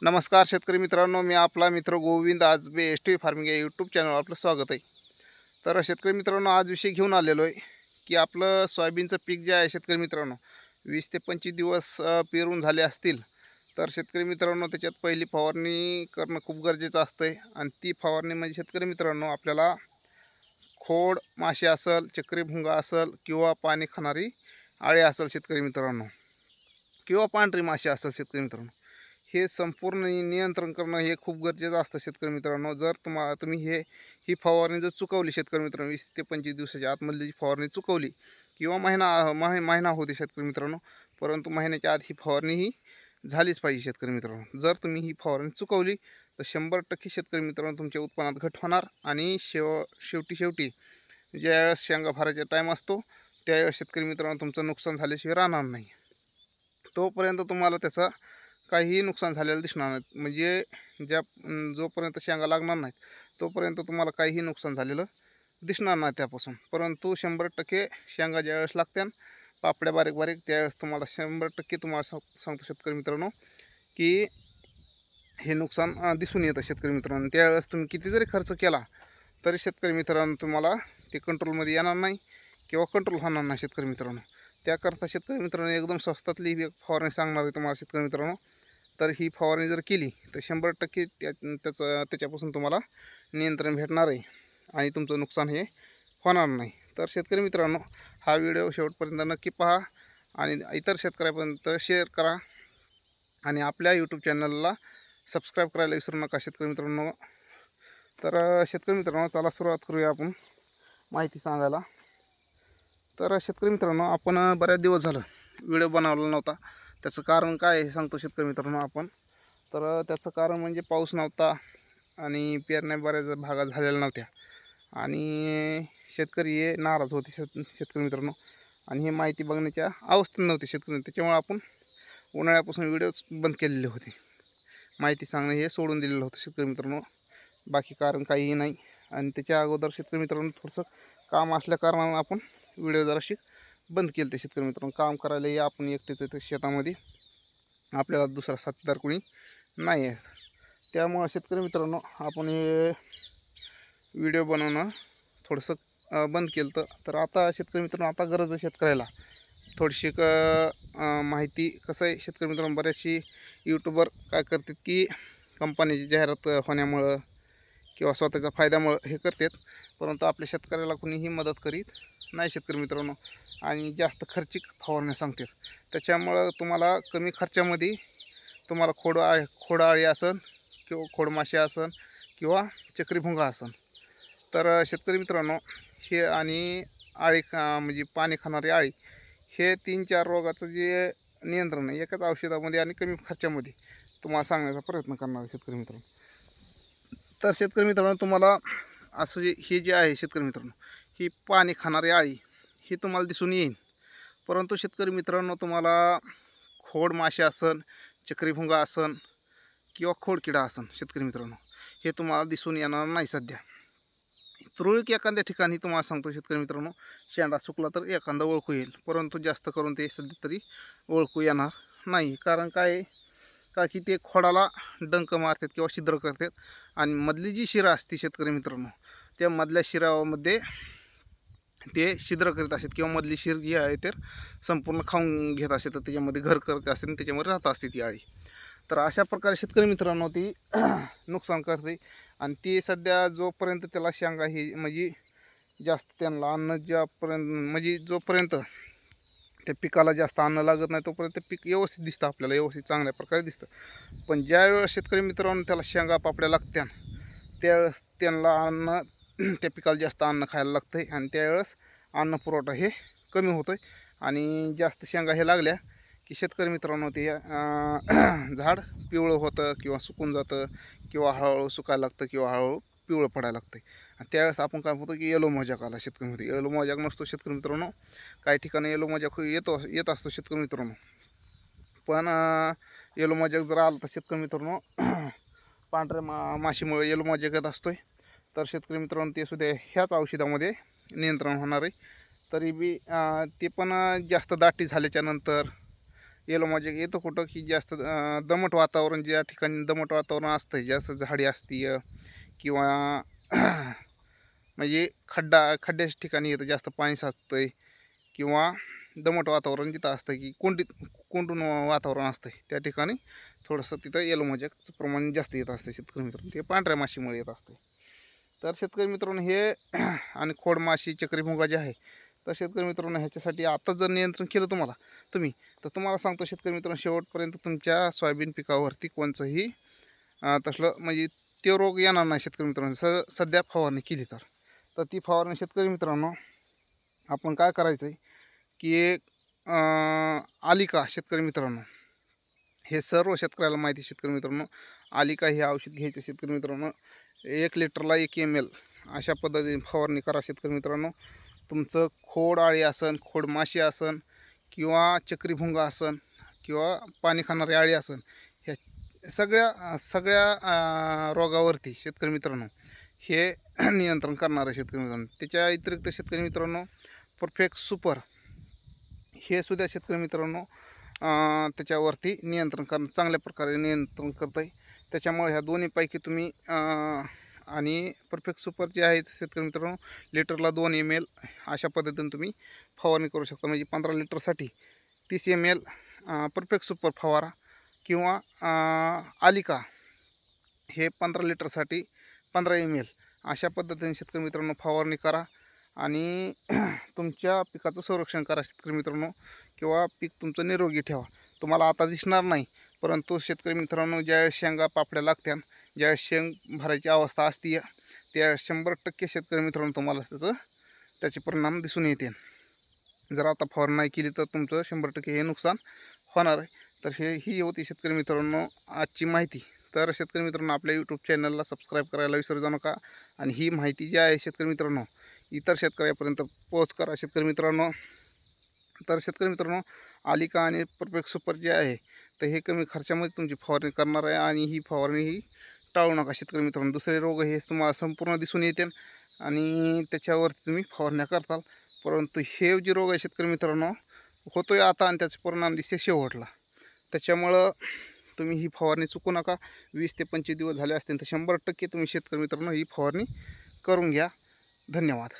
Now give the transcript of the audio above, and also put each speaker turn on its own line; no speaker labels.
नमस्कार शेतकरी मित्रांनो, मी आपला मित्र गोविंद आजबे एस.टी. फार्मिंग या यूट्यूब चॅनलवर आपलं स्वागत आहे. तर शेतकरी मित्रांनो, आज विषय घेऊन आलेलो आहे की आपलं सोयाबीनचं पीक जे आहे शेतकरी मित्रांनो 20 ते 25 दिवस पेरून झाले असतील. तर शेतकरी मित्रांनो, त्याच्यात पहिली फवारणी करणं खूप गरजेचं असतं आणि ती फवारणी म्हणजे शेतकरी मित्रांनो आपल्याला खोड माशी असेल, चक्रीभुंगा असेल किंवा पाणी खाणारी आळे असेल शेतकरी मित्रांनो, किंवा पांढरी माशी असेल शेतकरी मित्रांनो, हे संपूर्ण नियंत्रण करणं हे खूप गरजेचं असतं शेतकरी मित्रांनो. जर तुम्ही ही फवारणी जर चुकवली शेतकरी मित्रांनो, 20 ते 25 दिवसाच्या आतमधली फवारणी चुकवली किंवा महिना होते शेतकरी मित्रांनो, परंतु महिन्याच्या आत ही फवारणी ही झालीच पाहिजे शेतकरी मित्रांनो. जर तुम्ही ही फवारणी चुकवली तर 100% शेतकरी मित्रांनो तुमच्या उत्पन्नात घट होणार आणि शेवटी ज्यावेळेस शेंगा भरायचा टाईम असतो त्यावेळेस शेतकरी मित्रांनो तुमचं नुकसान झाल्याशिवाय राहणार नाही. तोपर्यंत तुम्हाला त्याचा काहीही नुकसान झालेलं दिसणार नाही. म्हणजे जोपर्यंत शेंगा लागणार नाहीत तोपर्यंत तुम्हाला काहीही नुकसान झालेलं दिसणार नाही त्यापासून. परंतु 100% शेंगा ज्यावेळेस लागत्यान पापड्या बारीक बारीक त्यावेळेस तुम्हाला 100% तुम्हाला सांगतो शेतकरी मित्रांनो की हे नुकसान दिसून येतं शेतकरी मित्रांनो. त्यावेळेस तुम्ही किती जरी खर्च केला तरी शेतकरी मित्रांनो तुम्हाला ते कंट्रोलमध्ये येणार नाही किंवा कंट्रोल होणार नाही शेतकरी मित्रांनो. त्याकरता शेतकरी मित्रांनो एकदम स्वस्तातली ही फवारणी सांगणार आहे तुम्हाला शेतकरी मित्रांनो. तर ही फवारणी जर केली तर 100% त्याच्यापासून तुम्हाला नियंत्रण भेटणार आहे आणि तुमचं नुकसान हे होणार नाही. तर शेतकरी मित्रांनो, हा व्हिडिओ शेवटपर्यंत नक्की पहा आणि इतर शेतकऱ्यापर्यंत शेअर करा आणि आपल्या यूट्यूब चॅनलला सबस्क्राईब करायला विसरू नका शेतकरी मित्रांनो. तर शेतकरी मित्रांनो, चला सुरुवात करूया आपण माहिती सांगायला. तर शेतकरी मित्रांनो, आपण बऱ्याच दिवस झालं व्हिडिओ बनवला नव्हता. त्याचं कारण काय आहे सांगतो शेतकरी मित्रांनो आपण. तर त्याचं कारण म्हणजे पाऊस नव्हता आणि पेरण्या बऱ्याच भागात झालेल्या नव्हत्या आणि शेतकरी हे नाराज होते शेतकरी मित्रांनो. आणि हे माहिती बघण्याच्या अवस्थेत नव्हते शेतकरी. त्याच्यामुळे आपण उन्हाळ्यापासून व्हिडिओज बंद केलेले होते. माहिती सांगणं हे सोडून दिलेलं होतं शेतकरी मित्रांनो. बाकी कारण काहीही नाही. आणि त्याच्या अगोदर शेतकरी मित्रांनो थोडंसं काम असल्या कारणानं आपण व्हिडिओ जराशी बंद केले ते शेतकरी मित्रांनो. काम करायला या आपण एकटेच येतं शेतामध्ये, आपल्याला दुसरा साथीदार कोणी नाही आहे. त्यामुळं शेतकरी मित्रांनो आपण हे व्हिडिओ बनवणं थोडंसं बंद केलं. तर आता शेतकरी मित्रांनो आता गरज आहे शेतकऱ्याला थोडीशी माहिती. कसं आहे शेतकरी मित्रांनो, बऱ्याचशी यूट्यूबर काय करतात की कंपनीची जाहिरात होण्यामुळं किंवा स्वतःच्या फायद्यामुळं हे करतात, परंतु आपल्या शेतकऱ्याला कुणीही मदत करीत नाही शेतकरी मित्रांनो. आणि जास्त खर्चिक फवारण्या सांगतात. त्याच्यामुळं तुम्हाला कमी खर्चामध्ये तुम्हाला खोडआळी असन किंवा खोडमाशी असन किंवा चक्रीभुंगा असन. तर शेतकरी मित्रांनो, हे आणि म्हणजे पाणी खाणारी आळी, हे 3-4 रोगाचं जे नियंत्रण आहे एकाच औषधामध्ये आणि कमी खर्चामध्ये तुम्हाला सांगण्याचा प्रयत्न करणार आहे शेतकरी मित्रांनो. तर शेतकरी मित्रांनो, तुम्हाला असं हे जे आहे शेतकरी मित्रांनो, ही पाणी खाणारी आळी ही तुम्हाला दिसून येईल. परंतु शेतकरी मित्रांनो, तुम्हाला खोड माशी असन, चक्रीभुंगा असन किंवा खोडकिडा असन शेतकरी मित्रांनो, हे तुम्हाला दिसून येणार नाही सध्या. तुरळक एखाद्या ठिकाणी तुम्हाला सांगतो शेतकरी मित्रांनो, शेंडा सुकला तर एखादा ओळखू येईल, परंतु जास्त करून ते सध्या तरी ओळखू येणार नाही. कारण काय आहे का की ते खोडाला डंक मारतात किंवा छिद्र करतात आणि मधली जी शिरा असते शेतकरी मित्रांनो, त्या मधल्या शिरामध्ये ते छिद्र करीत असतात किंवा मधली शिर जी आहे तर संपूर्ण खाऊन घेत असते, तर त्याच्यामध्ये घर करत असते आणि त्याच्यामध्ये राहत असते ती आळी. तर अशा प्रकारे शेतकरी मित्रांनो ती नुकसान करते. आणि ती सध्या जोपर्यंत त्याला शेंगा ही म्हणजे जास्त त्यांना अन्न जोपर्यंत त्या पिकाला जास्त अन्न लागत नाही तोपर्यंत ते पीक व्यवस्थित दिसतं, आपल्याला व्यवस्थित चांगल्या प्रकारे दिसतं. पण ज्यावेळेस शेतकरी मित्रांनो त्याला शेंगा पापड्या लागत्या त्यावेळेस त्यांना अन्न त्या पिकाला जास्त अन्न खायला लागतं आहे आणि त्यावेळेस अन्न पुरवठा हे कमी होतो आहे. आणि जास्त शेंगा हे लागल्या की शेतकरी मित्रांनो ते झाड पिवळं होतं किंवा सुकून जातं किंवा हळूहळू सुकायला लागतं किंवा हळूहळू पिवळं पडायला लागतं. आणि त्यावेळेस आपण काय होतं की येलो मोजाक आला शेतकरी मित्र. येलो मोजाक नसतो शेतकरी मित्रांनो, काही ठिकाणी येलो मोजाक येत असतो शेतकरी मित्रांनो. पण येलो मोजाक जर आला तर शेतकरी मित्रांनो पांढऱ्या माशीमुळे येलो मोजाक येत असतो. तर शेतकरी मित्रांनो ते सुद्धा ह्याच औषधामध्ये नियंत्रण होणार आहे. तरी बी ते पण जास्त दाटी झाल्याच्यानंतर येलो मोजेक येतो कुठं की जास्त दमट वातावरण, ज्या ठिकाणी दमट वातावरण असतं, जास्त झाडी असते किंवा म्हणजे खड्ड्याच्या ठिकाणी येतं, जास्त पाणी साचतंय किंवा दमट वातावरण जिथं असतं की कोंडून वातावरण असतं, त्या ठिकाणी थोडंसं तिथं येलो मोजेकचं प्रमाण जास्त येत असतं शेतकरी मित्रांनो. ते पांढऱ्या माशीमुळे येत असते. तर शेतकरी मित्रांनो हे आणि खोडमाशी, चक्रीभुंगा जे आहे, तर शेतकरी मित्रांनो ह्याच्यासाठी आता जर नियंत्रण केलं तुम्ही, तर तुम्हाला सांगतो शेतकरी मित्रांनो, शेवटपर्यंत तुमच्या सोयाबीन पिकावरती कोणचंही तसलं म्हणजे ते रोग येणार नाही शेतकरी मित्रांनो. सध्या फवारणी केली तर ती फवारणी शेतकरी मित्रांनो आपण काय करायचं आहे की एक आलिका शेतकरी मित्रांनो, हे सर्व शेतकऱ्याला माहिती आहे शेतकरी मित्रांनो. आलिका हे औषध घ्यायचे शेतकरी मित्रांनो, 1 लिटरला 1 ml अशा पद्धतीने फवारणी करा शेतकरी मित्रांनो. तुमचं खोड आळी असन, खोड माशी असन किंवा चक्रीभुंगा असन किंवा पाणी खाणारी आळी असन, ह्या सगळ्या रोगावरती शेतकरी मित्रांनो हे नियंत्रण करणार आहे शेतकरी मित्रांनो. त्याच्या व्यतिरिक्त शेतकरी मित्रांनो परफेक्ट सुपर हे सुद्धा शेतकरी मित्रांनो त्याच्यावरती चांगल्या प्रकारे नियंत्रण करतं आहे. त्याच्यामुळे ह्या दोन्हीपैकी तुम्ही आणि परफेक्ट सुपर जे आहे शेतकरी मित्रांनो, लिटरला 2 ml अशा पद्धतीने तुम्ही फवारणी करू शकता. म्हणजे 15 लिटरसाठी 30 ml परफेक्ट सुपर फवारा किंवा आलिका हे 15 लिटरसाठी 15 ml अशा पद्धतीने शेतकरी मित्रांनो फवारणी करा आणि तुमच्या पिकाचं संरक्षण करा शेतकरी मित्रांनो, किंवा पीक तुमचं निरोगी ठेवा. तुम्हाला आता दिसणार नाही, परंतु शेतकरी मित्रांनो ज्यावेळेस शेंगा पापड्या लागत्यान, ज्यावेळेस शेंग भरायची अवस्था असते, त्यावेळेस 100% शेतकरी मित्रांनो तुम्हाला त्याचे परिणाम दिसून येतील. जर आता फवारणी नाही केली तर तुमचं 100% हे नुकसान होणार आहे. तर ही होती शेतकरी मित्रांनो आजची माहिती. तर शेतकरी मित्रांनो आपल्या यूट्यूब चॅनलला सबस्क्राईब करायला विसरू जाऊ नका आणि ही माहिती जी आहे शेतकरी मित्रांनो इतर शेतकऱ्यापर्यंत पोहोच करा शेतकरी मित्रांनो. तर शेतकरी मित्रांनो आलिका आणि परफेक्ट सुपर जे आहे, तर हे कमी खर्चामध्ये तुमची फवारणी करणार आहे आणि ही फवारणी ही टाळू नका शेतकरी मित्रांनो. दुसरे रोग हे तुम्हाला संपूर्ण दिसून येतील आणि त्याच्यावर तुम्ही फवारण्या करताल, परंतु हे जे रोग आहे शेतकरी मित्रांनो होतोय आता आणि त्याचे परिणाम दिसते शेवटला. त्याच्यामुळं तुम्ही ही फवारणी चुकू नका. 20 ते 25 दिवस झाले असतील तर 100% तुम्ही शेतकरी मित्रांनो ही फवारणी करून घ्या. धन्यवाद.